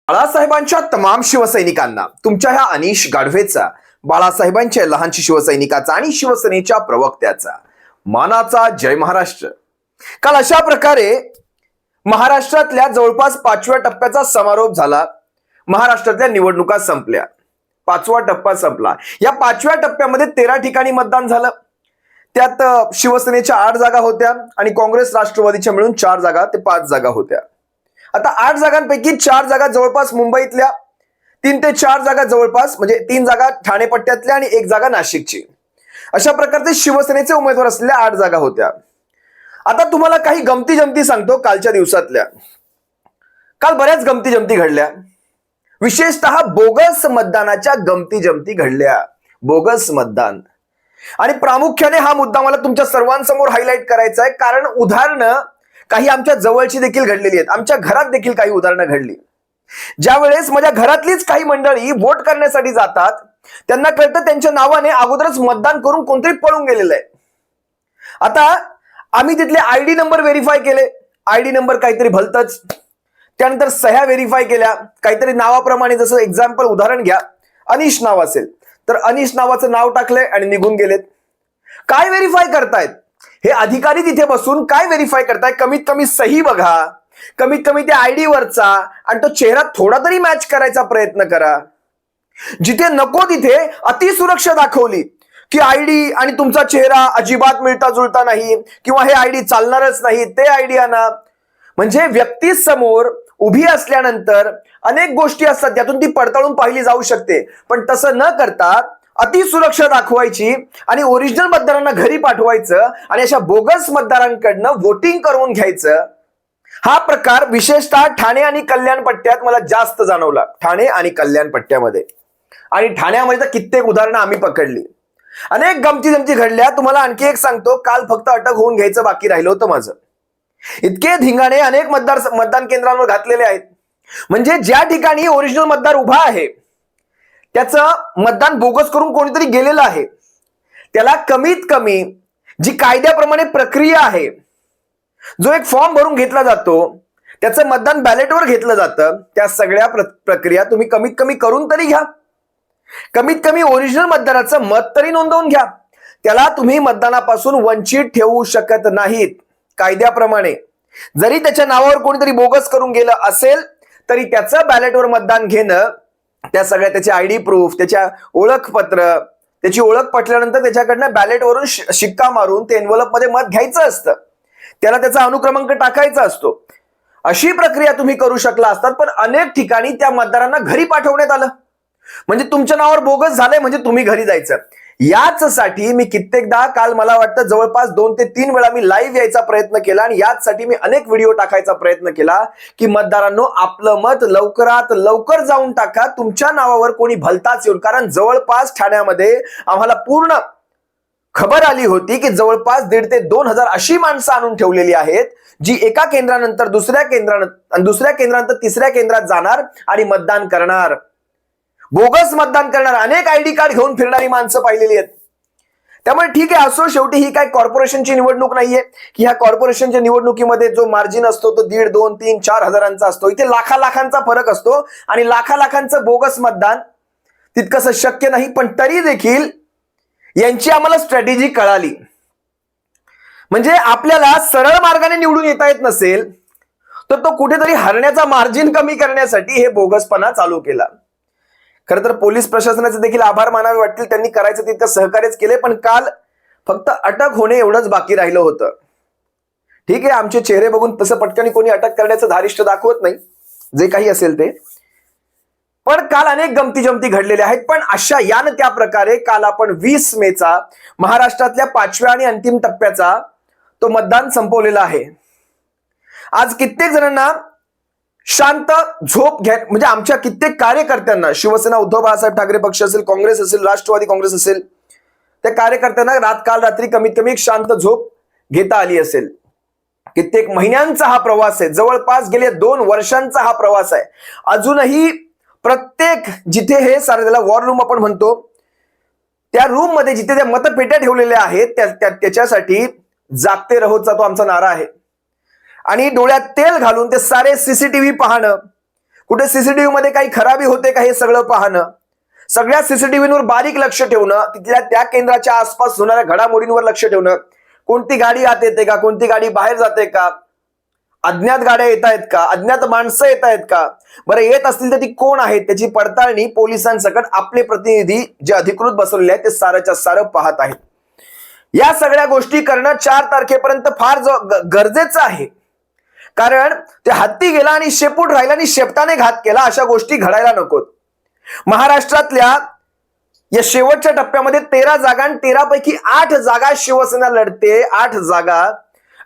बाळासाहेबांच्या तमाम शिवसैनिकांना तुमच्या ह्या अनिश गाढवेचा, बाळासाहेबांच्या लहानशी शिवसैनिकाचा आणि शिवसेनेच्या प्रवक्त्याचा मानाचा जय महाराष्ट्र. काल अशा प्रकारे महाराष्ट्रातल्या जवळपास 5व्या टप्प्याचा समारोप झाला. महाराष्ट्रातल्या निवडणुका संपल्या, 5वा टप्पा संपला. या 5व्या टप्प्यामध्ये 13 ठिकाणी मतदान झालं. त्यात शिवसेनेच्या 8 जागा होत्या आणि काँग्रेस राष्ट्रवादीच्या मिळून 4 जागा ते 5 जागा होत्या. आता 8 जागांपैकी 4 जागा जवळपास मुंबईतल्या, 3 ते 4 जागा जवळपास म्हणजे 3 जागा ठाणे पट्ट्यातल्या आणि 1 जागा नाशिकची, अशा प्रकारचे शिवसेनेचे उमेदवार असलेल्या 8 जागा होत्या. आता तुम्हाला काही गमती जमती सांगतो कालच्या दिवसातल्या. काल बऱ्याच गमती जमती घडल्या, विशेषतः बोगस मतदानाच्या गमती जमती घडल्या. बोगस मतदान, आणि प्रामुख्याने हा मुद्दा मला तुमच्या सर्वांसमोर हायलाइट करायचा आहे, कारण उदाहरणं काही आमच्या जवळची देखील घडलेली आहेत. आमच्या घरात देखील काही उदाहरणं घडली. ज्या वेळेस माझ्या घरातलीच काही मंडळी वोट करण्यासाठी जातात, त्यांना कळतं त्यांच्या नावाने अगोदरच मतदान करून कोणतरी पळून गेलेलं आहे. आता आम्ही तिथले आयडी नंबर व्हेरीफाय केले. आयडी नंबर काहीतरी भलतच. त्यानंतर सह्या व्हेरीफाय केल्या काहीतरी नावाप्रमाणे. जसं एक्झाम्पल उदाहरण घ्या, अनिश नाव असेल तर अनिश नावाचं नाव टाकलंय आणि निघून गेलेत. काय व्हेरीफाय करतायत हे अधिकारी तिथे बसून? काय व्हेरीफाय करताय? कमीत कमी सही बघा, कमीत कमी त्या आयडी वरचा आणि तो चेहरा थोडा तरी मॅच करायचा प्रयत्न करा. जिथे नको तिथे अतिसुरक्षा दाखवली की आयडी आणि तुमचा चेहरा अजिबात मिळता जुळता नाही, किंवा हे आयडी चालणारच नाही, ते आयडी आणा. म्हणजे व्यक्ती समोर उभी असल्यानंतर अनेक गोष्टी असतात त्यातून ती पडताळून पाहिली जाऊ शकते, पण तसं न करता अतिसुरक्षा दाखवायची आणि ओरिजिनल मतदारांना घरी पाठवायचं आणि अशा बोगस मतदारांकडनं वोटिंग करवून घ्यायचं. हा प्रकार विशेषतः ठाणे आणि कल्याण पट्ट्यात मला जास्त जाणवला. ठाणे आणि कल्याण पट्ट्यामध्ये, आणि ठाण्यामध्ये तर कित्येक उदाहरणं आम्ही पकडली. अनेक गमती जमती घडल्या. तुम्हाला आणखी एक सांगतो, काल फक्त अटक होऊन घ्यायचं बाकी राहिलं होतं माझं. इतके धिंगाणे अनेक मतदान केंद्रांवर घातलेले आहेत. म्हणजे ज्या ठिकाणी ओरिजिनल मतदार उभा आहे त्याचं मतदान बोगस करून कोणीतरी गेलेलं आहे, त्याला कमीत कमी जी कायद्याप्रमाणे प्रक्रिया आहे, जो एक फॉर्म भरून घेतला जातो, त्याचं मतदान बॅलेटवर घेतलं जातं, त्या सगळ्या प्रक्रिया तुम्ही कमीत कमी करून तरी घ्या. कमीत कमी ओरिजिनल मतदाराचं मत तरी नोंदवून घ्या. त्याला तुम्ही मतदानापासून वंचित ठेवू शकत नाहीत कायद्याप्रमाणे. जरी त्याच्या नावावर कोणीतरी बोगस करून गेलं असेल तरी त्याचं बॅलेटवर मतदान घेणं, त्या सगळ्या त्याचे आयडी प्रूफ, त्याच्या ओळखपत्र, त्याची ओळख पटल्यानंतर त्याच्याकडनं बॅलेटवरून शिक्का मारून ते एन्व्हलप मध्ये मत घ्यायचं असतं. त्याला त्याचा अनुक्रमांक टाकायचा असतो. अशी प्रक्रिया तुम्ही करू शकला असतात, पण अनेक ठिकाणी त्या मतदारांना घरी पाठवण्यात आलं. म्हणजे तुमच्या नावावर बोगस झालंय म्हणजे तुम्ही घरी जायचं. याचसाठी मी कित्येकदा, काल मला वाटतं जवळपास 2 ते 3 वेळा मी लाईव्ह यायचा प्रयत्न केला, आणि याचसाठी मी अनेक व्हिडिओ टाकायचा प्रयत्न केला की मतदारांनो, आपलं मत लवकरात लवकर जाऊन टाका. तुमच्या नावावर कोणी भलताच येऊन, कारण जवळपास ठाण्यामध्ये आम्हाला पूर्ण खबर आली होती की जवळपास 1,500 ते 2,000 अशी माणसं आणून ठेवलेली आहेत, जी एका केंद्रानंतर दुसऱ्या केंद्रानंतर तिसऱ्या केंद्रात जाणार आणि मतदान करणार, बोगस मतदान करणार. अनेक आयडी कार्ड घेऊन फिरणारी माणसं पाहिलेली आहेत. त्यामुळे ठीक आहे, असो, शेवटी ही काय कॉर्पोरेशनची निवडणूक नाहीये की ह्या कॉर्पोरेशनच्या निवडणुकीमध्ये जो मार्जिन असतो तो 1,500, 2,000, 3,000, 4,000 असतो. इथे लाखांचा फरक असतो आणि लाखांचं बोगस मतदान तितकंसं शक्य नाही. पण तरी देखील यांची आम्हाला स्ट्रॅटेजी कळाली. म्हणजे आपल्याला सरळ मार्गाने निवडून येता येत नसेल तर तो कुठेतरी हरण्याचा मार्जिन कमी करण्यासाठी हे बोगसपणा चालू केला. खरं तर पोलीस प्रशासनाचे देखील आभार मानावे वाटतील, त्यांनी करायचं तितकं सहकार्यच केले. पण काल फक्त अटक होणे एवढंच बाकी राहिलं होतं. ठीक आहे, आमचे चेहरे बघून तसं पटकन कोणी अटक करण्याचं धारिष्ट दाखवत नाही, जे काही असेल ते. पण काल अनेक गमती जमती घडलेल्या आहेत. पण अशा यान त्या प्रकारे काल आपण 20 मेचा महाराष्ट्रातल्या 5व्या आणि अंतिम टप्प्याचा तो मतदान संपवलेला आहे. आज कित्येक जणांना शांत झोप घ्या, म्हणजे आमच्या कित्येक कार्यकर्त्यांना, शिवसेना उद्धव बाळासाहेब ठाकरे पक्ष असेल, काँग्रेस असेल, राष्ट्रवादी काँग्रेस असेल, त्या कार्यकर्त्यांना काल रात्री कमीत कमी एक शांत झोप घेता आली असेल. कित्येक महिन्यांचा हा प्रवास आहे, जवळपास गेले 2 वर्षांचा हा प्रवास आहे. अजूनही प्रत्येक जिथे हे सारे त्याला वॉर रूम आपण म्हणतो, त्या रूम मध्ये जिथे त्या मतपेट्या ठेवलेल्या आहेत त्याच्यासाठी जागते रहोचा तो आमचा नारा आहे. आणि डोळ्यात तेल घालून ते सारे सीसीटीव्ही पाहणं, कुठे सीसीटीव्ही मध्ये काही खराबी होते का हे सगळं पाहणं, सगळ्या सीसीटीव्हीवर बारीक लक्ष ठेवणं, तिथल्या त्या केंद्राच्या आसपास होणाऱ्या घडामोडींवर लक्ष ठेवणं, कोणती गाडी आत येते का, कोणती गाडी बाहेर जाते का, अज्ञात गाड्या येत आहेत का, अज्ञात माणसं येत आहेत का, बरं येत असतील तर ती कोण आहेत त्याची पडताळणी पोलिसांसकट आपले प्रतिनिधी जे अधिकृत बसवलेले आहेत ते सारच्या सारं पाहत आहेत. या सगळ्या गोष्टी करणं 4 तारखेपर्यंत फार गरजेचं आहे. कारण ते हत्ती गेला आणि शेपूट राहिला आणि शेपटाने घात केला, अशा गोष्टी घडायला नकोत. महाराष्ट्रातल्या या शेवटच्या टप्प्यामध्ये 13 जागा आणि 13 पैकी 8 जागा शिवसेना लढते. 8 जागा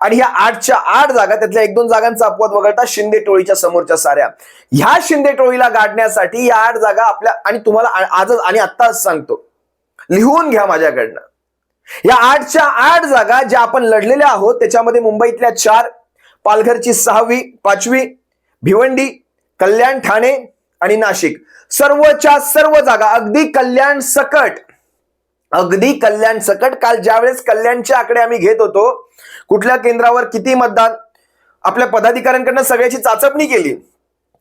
आणि ह्या 8च्या 8 जागा त्यातल्या 1-2 जागांचा अपवाद वगळता शिंदे टोळीच्या समोरच्या साऱ्या. ह्या शिंदे टोळीला गाडण्यासाठी या 8 जागा आपल्या, आणि तुम्हाला आजच आणि आत्ताच सांगतो, लिहून घ्या माझ्याकडनं, या 8च्या 8 जागा ज्या आपण लढलेल्या आहोत त्याच्यामध्ये मुंबईतल्या 4, पालघरची 6वी 5वी, भिवंडी, कल्याण, ठाणे आणि नाशिक, सर्वच्या सर्व जागा अगदी कल्याण सकट. काल ज्यावेळेस कल्याणचे आकडे आम्ही घेत होतो, कुठल्या केंद्रावर किती मतदान, आपल्या पदाधिकाऱ्यांकडनं सगळ्याची चाचपणी केली.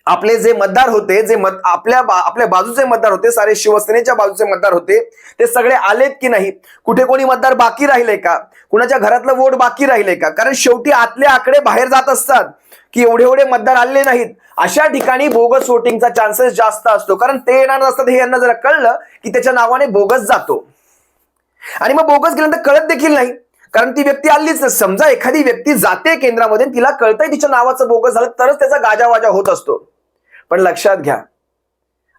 आपले जे मतदार होते, जे आपल्या बाजूचे मतदार होते, सारे शिवसेनेच्या बाजूचे मतदार होते, ते सगळे आलेत की नाही, कुठे कोणी मतदार बाकी राहिले का, कुणाच्या घरातलं वोट बाकी राहिले का, कारण शेवटी आतले आकडे बाहेर जात असतात की एवढे मतदार आले नाहीत. अशा ठिकाणी बोगस वोटिंगचा चान्सेस जास्त असतो, कारण ते येणार नसतात हे यांना जरा कळलं की त्याच्या नावाने बोगस जातो. आणि मग बोगस गेल्यानंतर कळत देखील नाही, कारण ती व्यक्ती आलीच. समजा एखादी व्यक्ती जाते केंद्रामध्ये, तिला कळतंय तिच्या नावाचं बोगस झालं तरच त्याचा गाजावाजा होत असतो. पण लक्षात घ्या,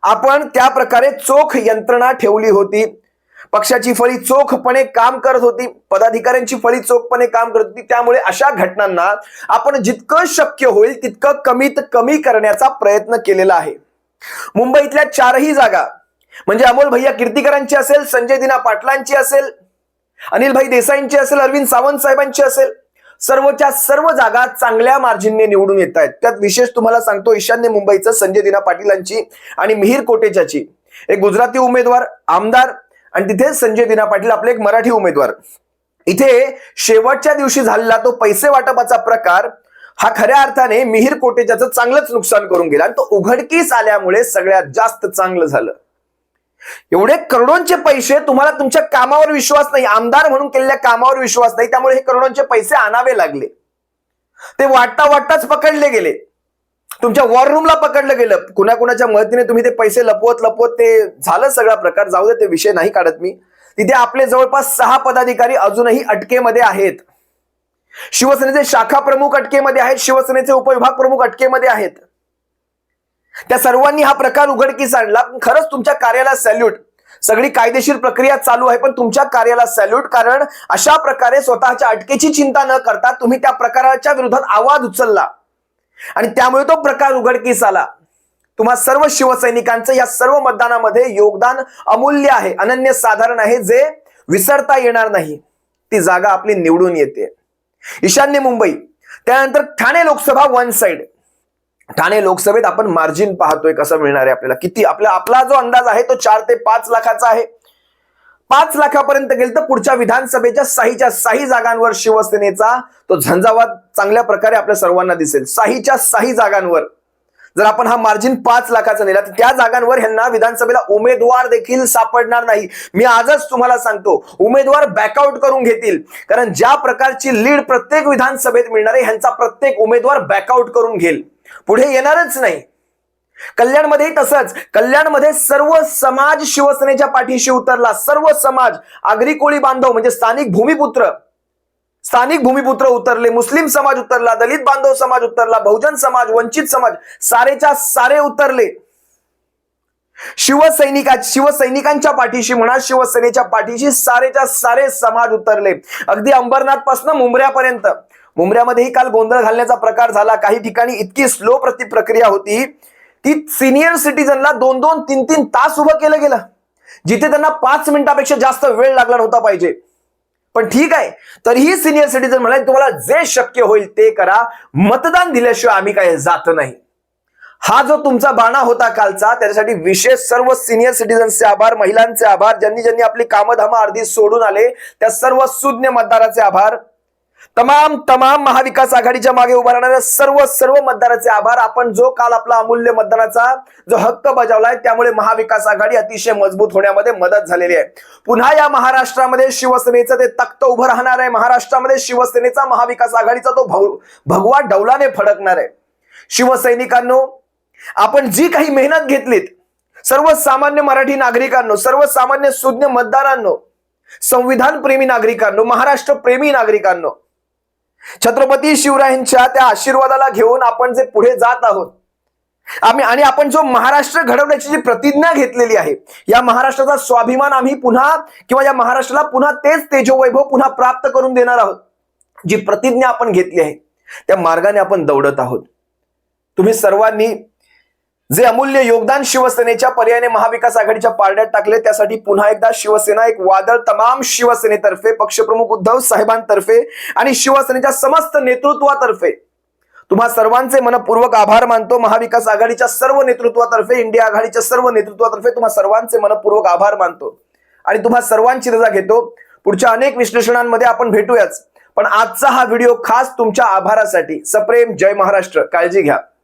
आपण त्या प्रकारे चोख यंत्रणा ठेवली होती, पक्षाची फळी चोखपणे काम करत होती, पदाधिकाऱ्यांची फळी चोखपणे काम करत होती. त्यामुळे अशा घटनांना आपण जितकं शक्य होईल तितकं कमीत कमी करण्याचा प्रयत्न केलेला आहे. मुंबईतल्या 4ही जागा म्हणजे अमोल भैया कीर्तीकरांची असेल, संजय दिना पाटलांची असेल, अनिल भाई देसाईंची असेल, अरविंद सावंत साहेबांची असेल, सर्वच्या सर्व जागा चांगल्या मार्जिनने निवडून येत आहेत. त्यात विशेष तुम्हाला सांगतो, ईशान्य मुंबईचं संजय दिना पाटीलांची आणि मिहीर कोटेचाची, एक गुजराती उमेदवार आमदार आणि तिथे संजय दिना पाटील आपले एक मराठी उमेदवार. इथे शेवटच्या दिवशी झालेला तो पैसे वाटपाचा प्रकार हा खऱ्या अर्थाने मिहीर कोटेचाचं चांगलंच नुकसान करून गेला आणि तो उघडकीस आल्यामुळे सगळ्यात जास्त चांगलं झालं. एवढे करोडोंचे पैसे, तुम्हाला तुमच्या कामावर विश्वास नाही, आमदार म्हणून केलेल्या कामावर विश्वास नाही, त्यामुळे हे करोडोंचे पैसे आणावे लागले. ते वाटताच पकडले गेले, तुमच्या वॉर रूमला पकडलं गेलं. कुणाकुणाच्या मदतीने तुम्ही ते पैसे लपवत ते झालं सगळा प्रकार. जाऊ दे, ते विषय नाही काढत मी. तिथे आपले जवळपास 6 पदाधिकारी अजूनही अटकेमध्ये आहेत. शिवसेनेचे शाखा प्रमुख अटकेमध्ये आहेत, शिवसेनेचे उपविभाग प्रमुख अटकेमध्ये आहेत. त्या सर्वांनी हा प्रकार उघडकीस आणला. खरंच तुमच्या कार्याला सॅल्यूट. सगळी कायदेशीर प्रक्रिया चालू आहे, पण तुमच्या कार्याला सॅल्यूट. कारण अशा प्रकारे स्वतःच्या अटकेची चिंता न करता तुम्ही त्या प्रकाराच्या विरोधात आवाज उचलला आणि त्यामुळे तो प्रकार उघडकीस आला. तुम्हा सर्व शिवसैनिकांचं या सर्व मतदानामध्ये योगदान अमूल्य आहे, अनन्यसाधारण आहे, जे विसरता येणार नाही. ती जागा आपली निवडून येते. ईशान्य मुंबई, त्यानंतर ठाणे लोकसभा वन साइड. ठाणे लोकसभेत आपण मार्जिन पाहतोय कसं मिळणार आहे आपल्याला, किती आपला जो अंदाज आहे तो 4 ते 5 लाखाचा आहे. 5 लाखापर्यंत गेल तर पुढच्या विधानसभेच्या 6च्या 6 जागांवर शिवसेनेचा तो झंझावात चांगल्या प्रकारे आपल्या सर्वांना दिसेल. 6च्या 6 जागांवर जर आपण हा मार्जिन 5 लाखाचा नेला तर त्या जागांवर ह्यांना विधानसभेला उमेदवार देखील सापडणार नाही. मी आजच तुम्हाला सांगतो, उमेदवार बॅकआउट करून घेतील. कारण ज्या प्रकारची लीड प्रत्येक विधानसभेत मिळणार आहे, ह्यांचा प्रत्येक उमेदवार बॅकआउट करून घेईल, पुढे येणारच नाही. कल्याणमध्येही तसंच. कल्याणमध्ये सर्व समाज शिवसेनेच्या पाठीशी उतरला. सर्व समाज, आगरी कोळी बांधव म्हणजे स्थानिक भूमिपुत्र उतरले, मुस्लिम समाज उतरला, दलित बांधव समाज उतरला, बहुजन समाज, वंचित समाज, सारेच्या सारे उतरले. शिवसैनिकांच्या पाठीशी म्हणा, शिवसेनेच्या पाठीशी सारेच्या सारे समाज उतरले. अगदी अंबरनाथ पासून मुंबऱ्यापर्यंत. मुंबऱ्यामध्येही काल गोंधळ घालण्याचा प्रकार झाला. काही ठिकाणी इतकी स्लो प्रक्रिया होती की सिनियर सिटीजनला 2-2, 3-3 तास उभं केलं गेलं, जिथे त्यांना 5 मिनिटापेक्षा जास्त वेळ लागला नव्हता पाहिजे. पण ठीक आहे, तरीही सिनियर सिटीजन म्हणाले तुम्हाला जे शक्य होईल ते करा, मतदान दिल्याशिवाय आम्ही काय जात नाही. हा जो तुमचा बाणा होता कालचा, त्याच्यासाठी विशेष सर्व सिनियर सिटीजनचे आभार, महिलांचे आभार, ज्यांनी आपली कामधाम अर्धी सोडून आले त्या सर्व सुज्ञ मतदाराचे आभार. तमाम महाविकास आघाडीच्या मागे उभा राहणाऱ्या सर्व मतदाराचे आभार. आपण जो काल आपला अमूल्य मतदानाचा जो हक्क बजावलाय त्यामुळे महाविकास आघाडी अतिशय मजबूत होण्यामध्ये मदत झालेली आहे. पुन्हा या महाराष्ट्रामध्ये शिवसेनेचं ते तख्त उभं राहणार आहे. महाराष्ट्रामध्ये शिवसेनेचा महाविकास आघाडीचा तो भगवा डौलाने फडकणार आहे. शिवसैनिकांनो, आपण जी काही मेहनत घेतलीत, सर्वसामान्य मराठी नागरिकांनो, सर्वसामान्य सुज्ञ मतदारांनो, संविधान प्रेमी नागरिकांनो, महाराष्ट्र प्रेमी नागरिकांनो, छत्रपती शिवरायांच्या त्या आशीर्वादाला घेऊन आपण जे पुढे जात आहोत, आणि आपण जो महाराष्ट्र घडवण्याची जी प्रतिज्ञा घेतलेली आहे, या महाराष्ट्राचा स्वाभिमान आम्ही पुन्हा किंवा या महाराष्ट्राला पुन्हा तेच तेजोवैभव पुन्हा प्राप्त करून देणार आहोत. जी प्रतिज्ञा आपण घेतली आहे त्या मार्गाने आपण दौडत आहोत. तुम्ही सर्वांनी जे अमूल्य योगदान शिवसेनेच्या पर्यायाने महाविकास आघाडीच्या पारड्यात टाकले त्यासाठी पुन्हा एकदा शिवसेना एक वादळ तमाम शिवसेनेतर्फे, पक्षप्रमुख उद्धव साहेबांतर्फे आणि शिवसेनेच्या समस्त नेतृत्वातर्फे तुम्हा सर्वांचे मनपूर्वक आभार मानतो. महाविकास आघाडीच्या सर्व नेतृत्वातर्फे, इंडिया आघाडीच्या सर्व नेतृत्वातर्फे तुम्हा सर्वांचे मनपूर्वक आभार मानतो आणि तुम्हा सर्वांची रजा घेतो. पुढच्या अनेक विश्लेषणांमध्ये आपण भेटूयाच, पण आजचा हा व्हिडिओ खास तुमच्या आभारासाठी. सप्रेम जय महाराष्ट्र. काळजी घ्या.